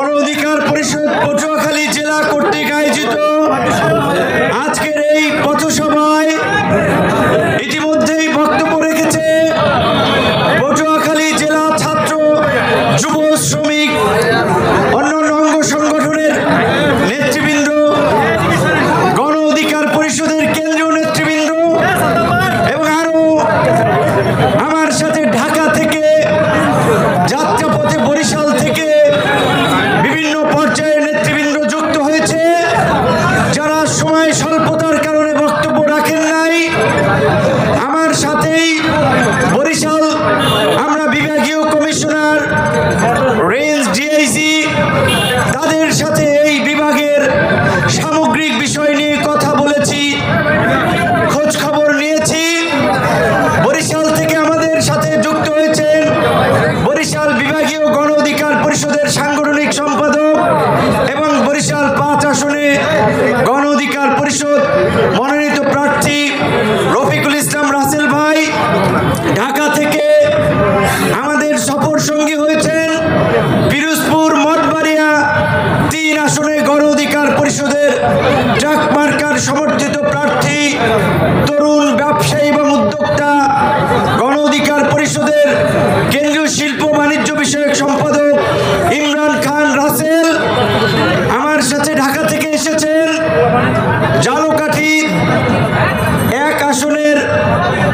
গণ অধিকার পরিষদ পটুয়াখালী জেলা কর্তৃক আয়োজিত আজকের এই পথসভায় ইতিমধ্যেই বক্তব্য রেখেছে পটুয়াখালী জেলা ছাত্র যুব শ্রমিক অন্যান্য অঙ্গ সংগঠনের নেতৃবৃন্দ, গণ অধিকার পরিষদের কেন্দ্রীয় নেতৃবৃন্দ এবং আরো আমার সাথে ঢাকা থেকে, যাত্রাপথে বরিশাল থেকে বিভিন্ন পর্যায়ের নেতৃবৃন্দ যুক্ত হয়েছে। যারা সময় স্বল্পতার কারণে বক্তব্য রাখেন নাই, আমার সাথেই বরিশাল আমরা বিভাগীয় কমিশনার, রেঞ্জ ডিআইজি, তাদের সাথে এই বিভাগের সামগ্রিক বিষয় নিয়ে কথা বলেছি, খোঁজ খবর নিয়েছি। বরিশাল থেকে আমাদের সাথে যুক্ত হয়েছেন বরিশাল বিভাগীয় গণ অধিকার পরিষদের সাংগঠনিক সম্পাদক এবং বরিশাল ৫ আসনে গণ অধিকার পরিষদ মনোনীত প্রার্থী রফিকুল ইসলাম রাসেল ভাই। ঢাকা থেকে আমাদের সফর সঙ্গী হয়েছেন পিরোজপুর মঠবাড়িয়া ৩ আসনে গণ অধিকার পরিষদের ট্রাক মার্কার সমর্থিত প্রার্থী তরুণ ব্যবসায়ী এবং উদ্যোক্তা গণ অধিকার পরিষদের কেন্দ্রীয় শিল্প বাণিজ্য বিষয়ক সম্পাদক ইমরান খান রাসেল। আমার সাথে ঢাকা থেকে এসেছেন ঝালকাঠি ১ আসনের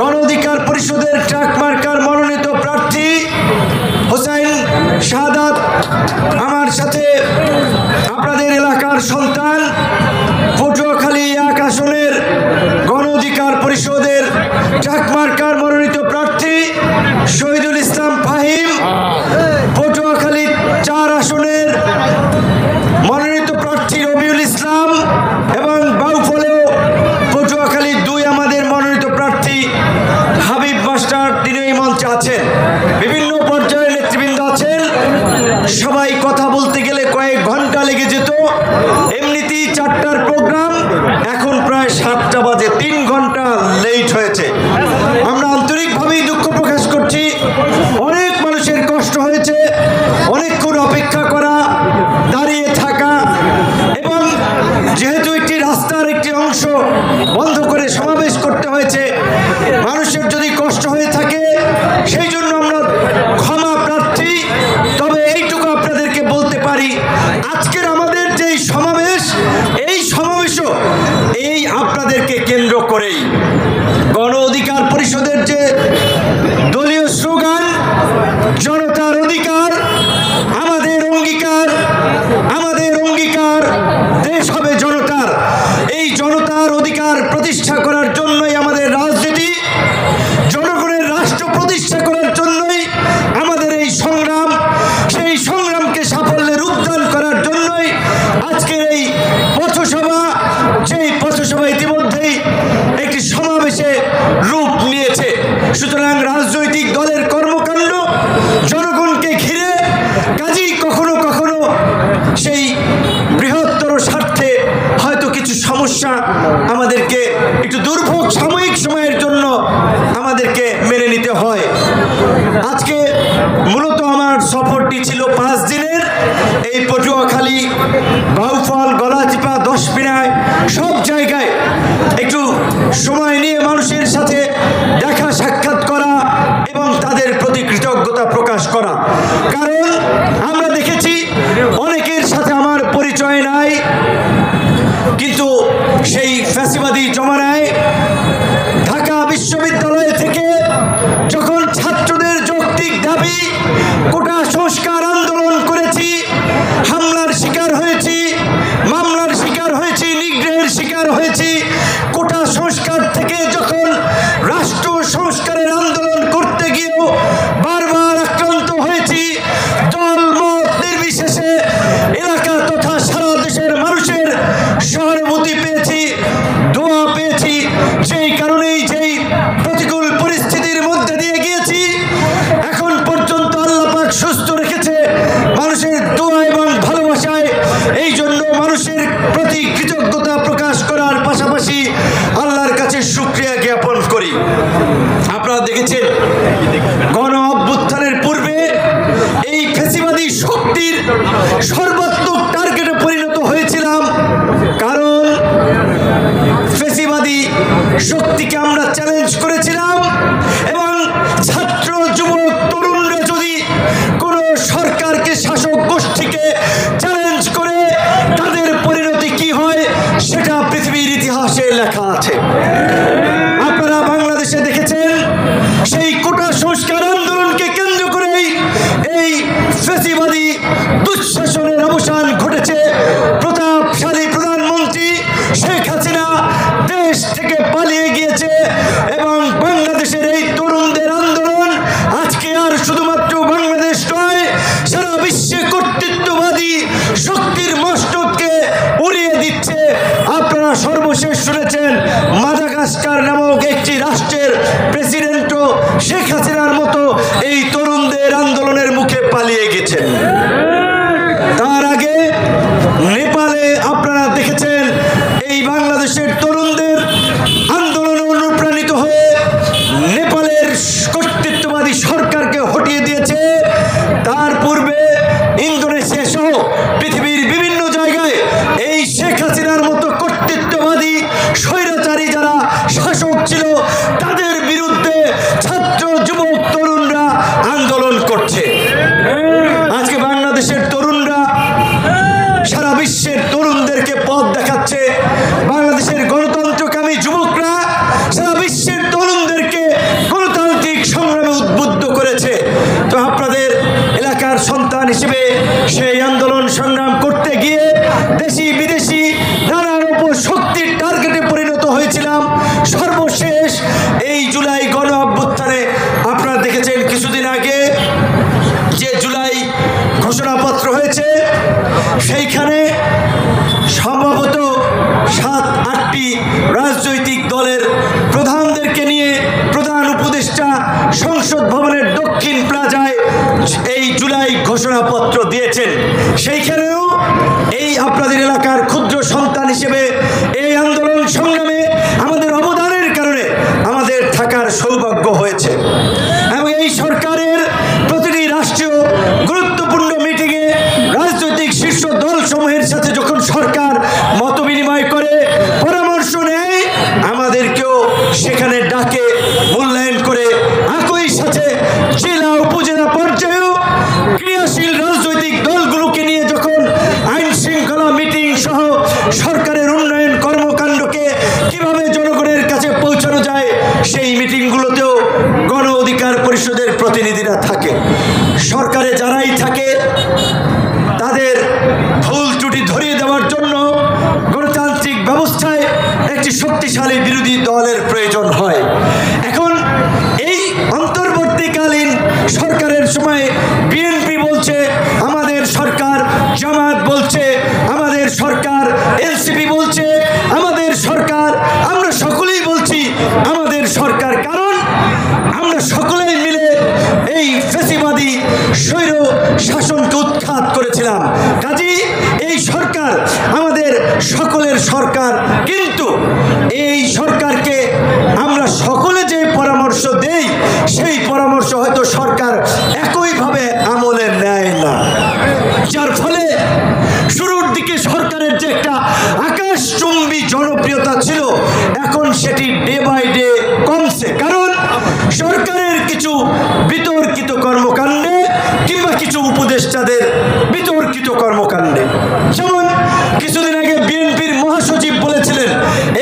গণ অধিকার পরিষদের ট্রাক মার্কার মনোনীত প্রার্থী হোসাইন শাহাদাত। আমার সাথে আপনাদের এলাকার সন্তান পটুয়াখালী ১ আসনের গণ অধিকার পরিষদের ট্রাক মার্কার মনোনীত প্রার্থী শহীদুল ইসলাম ফাহিম, পটুয়াখালী ৪ আসনের মনোনীত প্রার্থী রবিউল ইসলাম এবং বাউফলেও পটুয়াখালী ২ আমাদের মনোনীত প্রার্থী হাবিব মাস্টার, তিনি এই মঞ্চে আছেন। বিভিন্ন পর্যায়ের নেতৃবৃন্দ আছেন। সবাই কথা বলতে গেলে কয়েক ঘন্টা লেগে যেত। এমনিতেই ৪টার প্রোগ্রাম, এখন প্রায় ৭টা বাজে, ৩ ঘন্টা লেট হয়েছে। আমরা আন্তরিকভাবেই দুঃখ প্রকাশ করছি। অনেক মানুষের কষ্ট হয়েছে, অনেকক্ষণ অপেক্ষা করা, দাঁড়িয়ে থাকা, এবং যেহেতু একটি রাস্তার একটি অংশ বন্ধ করে সমাবেশ করতে হয়েছে, মানুষের যদি কষ্ট হয়ে থাকে সেই জন্য আমরা ক্ষমা প্রার্থী। তবে এইটুকু আপনাদেরকে বলতে পারি, আজকের আমাদের যে সমাবেশ, এই সমাবেশও এই আপনাদেরকে কেন্দ্র করেই। গণ অধিকার পরিষদের যে দলীয় স্লোগান জনতার অধিকার, আমাদের অঙ্গীকার, আমাদের অঙ্গীকার, দেশ হবে জনতার, এই জনতার অধিকার প্রতিষ্ঠা করার জন্যই আমাদের রাজনীতি, জনগণের রাষ্ট্র প্রতিষ্ঠা করার জন্যই আমাদের এই সংগ্রাম। সেই সংগ্রামকে সাফল্যের রূপদান করার জন্যই আজকের এই পথসভা, যেই পথসভা ইতিমধ্যেই একটি সমাবেশে রূপ নিয়েছে। সুতরাং রাজনৈতিক দলের কর্মকাণ্ড জনগণকে ঘিরে, কাজেই কখনো কখনো সেই বৃহত্তর স্বার্থে হয়তো কিছু সমস্যা আমাদেরকে একটু দুর্ভোগ সাময়িক সময়ের জন্য আমাদেরকে মেনে নিতে হয়। আজকে মূলত আমার সফরটি ছিল 5 দিনের। এই পটুয়াখালী, বাউফল, গলাচিপা, দশপিনায় সব জায়গায় একটু সময় নিয়ে মানুষের সাথে দেখা সাক্ষাৎ করা এবং তাদের প্রতি কৃতজ্ঞতা প্রকাশ করা। কারণ আমরা দেখেছি অনেকের সাথে আমার পরিচয় নাই, কিন্তু সেই ফ্যাসিবাদী জমানায় ঢাকা বিশ্ববিদ্যালয় থেকে যখন ছাত্রদের যৌক্তিক দাবি, কোটা সংস্কার আন্দোলন করেছি, হামলার শিকার হয়েছি, মামলার শিকার হয়েছি, নিগ্রহের শিকার হয়েছি, কোটা সংস্কার থেকে যখন রাষ্ট্র সংস্কারের আন্দোলন করতে গিয়েও বারবার আক্রান্ত হয়েছি, দল মত সর্বাত্মক টার্গেটে পরিণত হয়েছিলাম, কারণ ফ্যাসিবাদী শক্তিকে আমরা চ্যালেঞ্জ করেছিলাম এবং ছাত্র যুবক তরুণরা যদি কোনো সরকারকে শাসক গোষ্ঠীকে চ্যালেঞ্জ করে তাদের পরিণতি কি হয় সেটা পৃথিবীর ইতিহাসে লেখা আছে। আপনারা বাংলাদেশে দেখেছেন সেই কোটা সংস্কার আন্দোলনকে কেন্দ্র করেই এই ফ্যাসিবাদী দুঃশাসনের অবসান ঘটেছে। প্রতাপশালী প্রধানমন্ত্রী শেখ হাসিনা দেশ থেকে পালিয়ে গিয়েছে এবং বাংলাদেশের এই তরুণদের আন্দোলন আজকে আর শুধুমাত্র বাংলাদেশ নয়, সারা বিশ্বে কর্তৃত্ববাদী শক্তির মস্তককে উড়িয়ে দিচ্ছে। আপনারা সর্বশেষ শুনেছেন মাদাগাস্কার নামক একটি রাষ্ট্রের প্রেসিডেন্টও শেখ হাসিনার মতো এই তরুণদের আন্দোলনের মুখে পালিয়ে গেছেন। তার আগে নেপালে আপনারা দেখেছেন এই বাংলাদেশের তরুণদের আন্দোলনে অনুপ্রাণিত হয়ে নেপালের কর্তৃত্ববাদী সরকারকে হটিয়ে দিয়েছে। তার পূর্বে ইন্দোনেশিয়া সহ পৃথিবীর বিভিন্ন জায়গায় এই শেখ হাসিনার মতো কর্তৃত্ববাদী স্বৈরাচারী যারা শাসক ছিল তাদের বিরুদ্ধে ছাত্র যুবক তরুণরা আন্দোলন করছে। আজকে বাংলাদেশের তরুণরা সারা বিশ্বের তরুণদেরকে পথ দেখাচ্ছে। বাংলাদেশের গণতন্ত্রকামী যুবকরা সারা বিশ্বের তরুণদেরকে গণতান্ত্রিক সংগ্রামে উদ্বুদ্ধ করেছে। তো আপনাদের এলাকার সন্তান হিসেবে সেই আন্দোলন সংগ্রাম করতে গিয়ে দেশি বিদেশি নানান শক্তির টার্গেটে পরিণত হয়েছিলাম। সর্বশেষ এই জুলাই গণ অভ্যুত্থানে আপনারা দেখেছেন কিছুদিন আগে যে জুলাই ঘোষণাপত্র হয়েছে, সেইখানে সম্ভবত 7-8টি রাজনৈতিক দলের প্রধানদেরকে নিয়ে প্রধান উপদেষ্টা সংসদ ভবনের দক্ষিণ প্লাজায় এই জুলাই ঘোষণাপত্র দিয়েছেন। সেইখানেও এই আপনাদের এলাকার ক্ষুদ্র সন্তান হিসেবে এই আন্দোলন সংগ্রামে আমাদের অবদানের কারণে আমাদের থাকার সৌভাগ্য হয়েছে এবং এই সরকারের প্রতিটি রাষ্ট্রীয় গুরুত্বপূর্ণ মিটিংয়ে রাজনৈতিক শীর্ষ দলসমূহের সাথে যখন সরকার মত বিনিময় করে পরামর্শ নেয়, আমাদেরকেও সেখানে ডাকে মূল্যায়ন করে একই সাথে জেলা উপজেলা পর্যায়েও ক্রিয়াশীল রাজনৈতিক দলগুলোকে নিয়ে যখন আইন শৃঙ্খলা মিটিং সহ সরকারের উন্নয়ন কর্মকাণ্ডকে কিভাবে জনগণের কাছে পৌঁছানো যায় সেই মিটিংগুলোতেও গণ অধিকার পরিষদের প্রতিনিধিরা থাকে। সরকারে যারাই থাকে তাদের ভুল ত্রুটি ধরিয়ে দেওয়ার জন্য গণতান্ত্রিক ব্যবস্থায় একটি শক্তিশালী বিরোধী দলের প্রয়োজন হয়। এখন এই অন্তর্বর্তীকালীন সরকারের সময় বিএনপি বলছে আমাদের সরকার, জামায়াত বলছে আমাদের সরকার, এনসিপি বলছে আমাদের সরকার, আমরা সকলেই বলছি আমাদের সরকার, কারণ আমরা সকলেই মিলে এই ফ্যাসিবাদী স্বৈর শাসনকে উৎখাত করেছিলাম। কাজেই এই সরকার আমাদের সকলের সরকার, কিন্তু এই সরকারকে আমরা সকলে যে পরামর্শ দেই সেই পরামর্শ হয়তো সরকার একইভাবে আমলে নেয় না, যার ফলে শুরুর দিকে সরকারের যে একটা আকাশচুম্বী জনপ্রিয়তা ছিল এখন সেটি ডে বাই ডে কমছে, কারণ সরকারের কিছু বিতর্কিত কর্মকাণ্ডে কিংবা কিছু উপদেষ্টাদের বিতর্কিত কর্মকাণ্ডে। যেমন কিছুদিন আগে বিএনপির মহাসচিব বলেছিলেন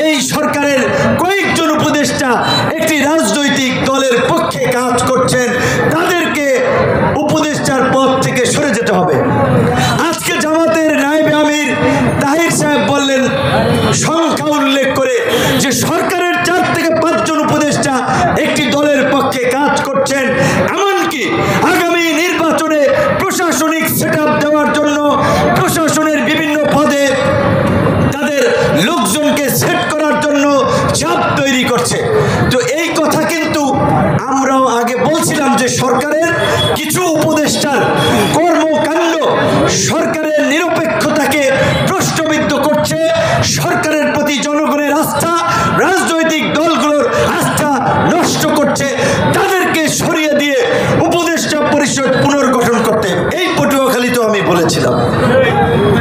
এই সরকারের কয়েকজন উপদেষ্টা একটি রাজনৈতিক দলের পক্ষে কাজ করছেন, তাদেরকে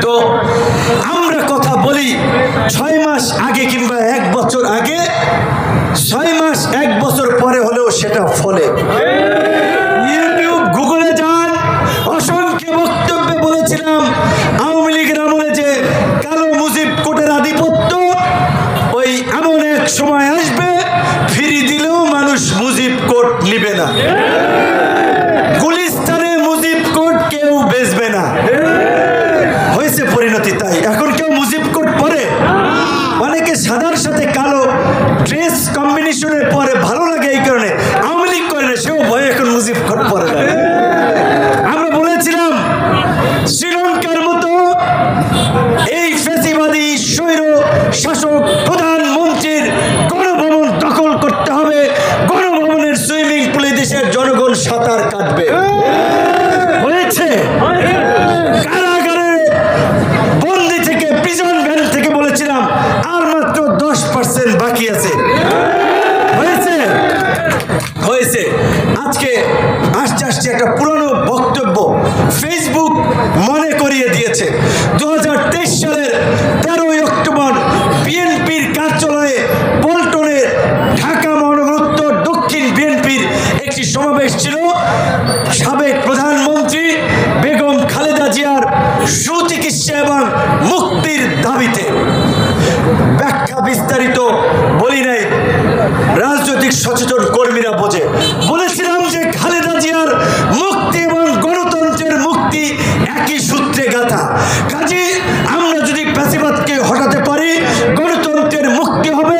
তো আমরা কথা বলি 6 মাস আগে কিংবা 1 বছর আগে, 6 মাস 1 বছর পরে হলেও সেটা ফলে। ইউটিউব গুগলে যান, অসংখ্য বক্তব্যে বলেছিলাম আওয়ামী লীগের আমলে যে কালো মুজিব কোটের আধিপত্য, ওই এমন এক সময় আসবে ফিরি দিলেও মানুষ মুজিব কোট নিবে না, গুলিস্তানে মুজিব কোট কেউ বেচবে না। হয়েছে পরিণতি তাই, এখন কেউ মুজিব কোট পরে, অনেকে সাদার সাথে কালো ড্রেস কম্বিনেশনের পরে ভালো লাগে, এই কারণে আওয়ামী লীগ করে না, সেও ভয়ে এখন মুজিব কোট পরে না। আমরা বলেছিলাম শ্রীলঙ্কার মতো এই ফ্যাসিবাদী স্বৈর শাসক প্রধানমন্ত্রীর গণভবন দখল করতে হবে, গণভবনের সুইমিং পুলে দেশের জনগণ সাঁতার কাটবে। হয়েছে কারাগারে বন্দি থেকে, প্রিজন ভ্যান থেকে বলেছিলাম আর মাত্র 10% বাকি আছে। হয়েছে হয়েছে আজকে আস্তে আস্তে একটা পুরনো বক্তব্য ফেসবুক মনে করিয়ে দিয়েছে। 2023 সালের 13 অক্টোবর বিএনপির কার্যালয়ে পল্টনে ঢাকা মহানগর উত্তর দক্ষিণ বিএনপির একটি সমাবেশ ছিল। সাবেক প্রধানমন্ত্রী বেগম খালেদা জিয়ার সুচিকিৎসা এবং মুক্তির দাবিতে, ব্যাখ্যা বিস্তারিত বলি নাই, রাজনৈতিক সচেতন কর্মীরা বোঝে। বলেছিলাম যে খালেদা জিয়ার মুক্তি এবং গণতন্ত্রের মুক্তি একই সূত্রে গাঁথা, কাজে আমরা যদি ফ্যাসিবাদকে হটাতে পারি গণতন্ত্রের মুক্তি হবে,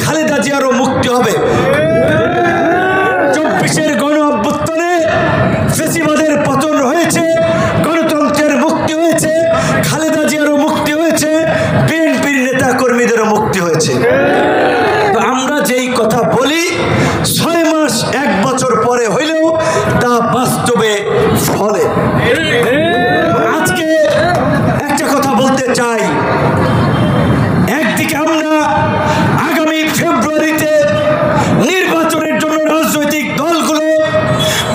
খালেদা জিয়ারও মুক্তি হবে। 24-এর গণ অভ্যুত্থানে ফ্যাসিবাদের পতন হয়েছে, গণতন্ত্রের মুক্তি হয়েছে, খালেদা জিয়ারও মুক্তি হয়েছে, বিএনপির নেতা কর্মীদেরও মুক্তি হয়েছে। আমরা যেই কথা বলি 6 মাস 1 বছর পরে হইলেও তা বাস্তবে ফলে। আজকে একটা কথা বলতে চাই, একদিকে আমরা আগামী ফেব্রুয়ারিতে নির্বাচনের জন্য রাজনৈতিক দলগুলো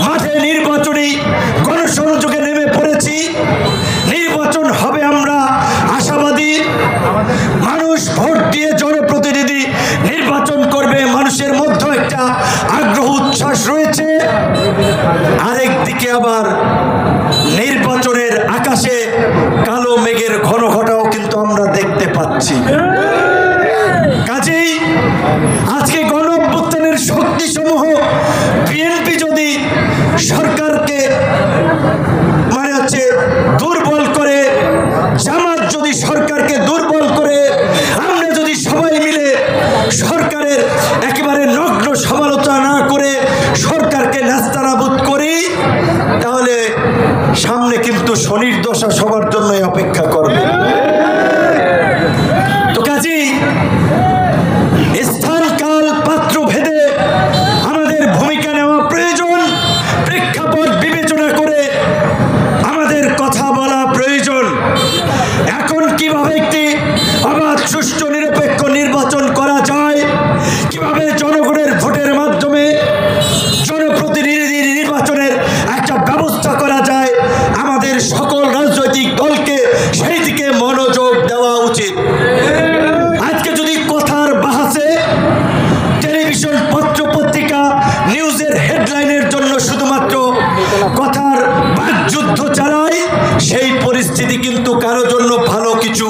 মাঠে নির্বাচনী গণসংযোগে নেমে পড়েছি। নির্বাচন হবে আমরা আশাবাদী, মানুষ ভোট দিয়ে জনপ্রতিনিধি নির্বাচন করবে, মানুষের মধ্যে একটা আগ্রহ উচ্ছ্বাস রয়েছে। আরেকদিকে আবার নির্বাচনের আকাশে কালো মেঘের ঘন ঘটাও কিন্তু আমরা দেখতে পাচ্ছি। কাজেই আজকে গণ অভ্যুত্থানের শক্তি সমূহ বিএনপি যদি সরকারকে দুর্বল করে, জামাত যদি সরকারকে দুর্বল করে, আমরা যদি সবাই মিলে সরকারের একেবারে নগ্ন সমালোচনা না করে সরকারকে নাস্তানাবুদ করি, তাহলে সামনে কিন্তু শনির দশা সবার জন্যই অপেক্ষা করবে। তো কাজেই স্থান কাল পাত্র ভেদে আমাদের ভূমিকা নেওয়া প্রয়োজন, প্রেক্ষাপট বিবেচনা করে আমাদের কথা বলা প্রয়োজন। এখন কিভাবে একটি অবাধ সুষ্ঠু নিরপেক্ষ নির্বাচন করা যায়, কিভাবে জনগণের ভোটের মাধ্যমে জনপ্রতিনিধি নির্বাচনের একটা ব্যবস্থা করা যায়, আমাদের সকল রাজনৈতিক দলকে সেই দিকে মনোযোগ দেওয়া উচিত। আজকে যদি কথার বাহাসে টেলিভিশন পত্র পত্রিকা নিউজের হেডলাইনের জন্য শুধুমাত্র কথার বাকযুদ্ধ চালায়, সেই পরিস্থিতি কিন্তু কারো জন্য ভালো কিছু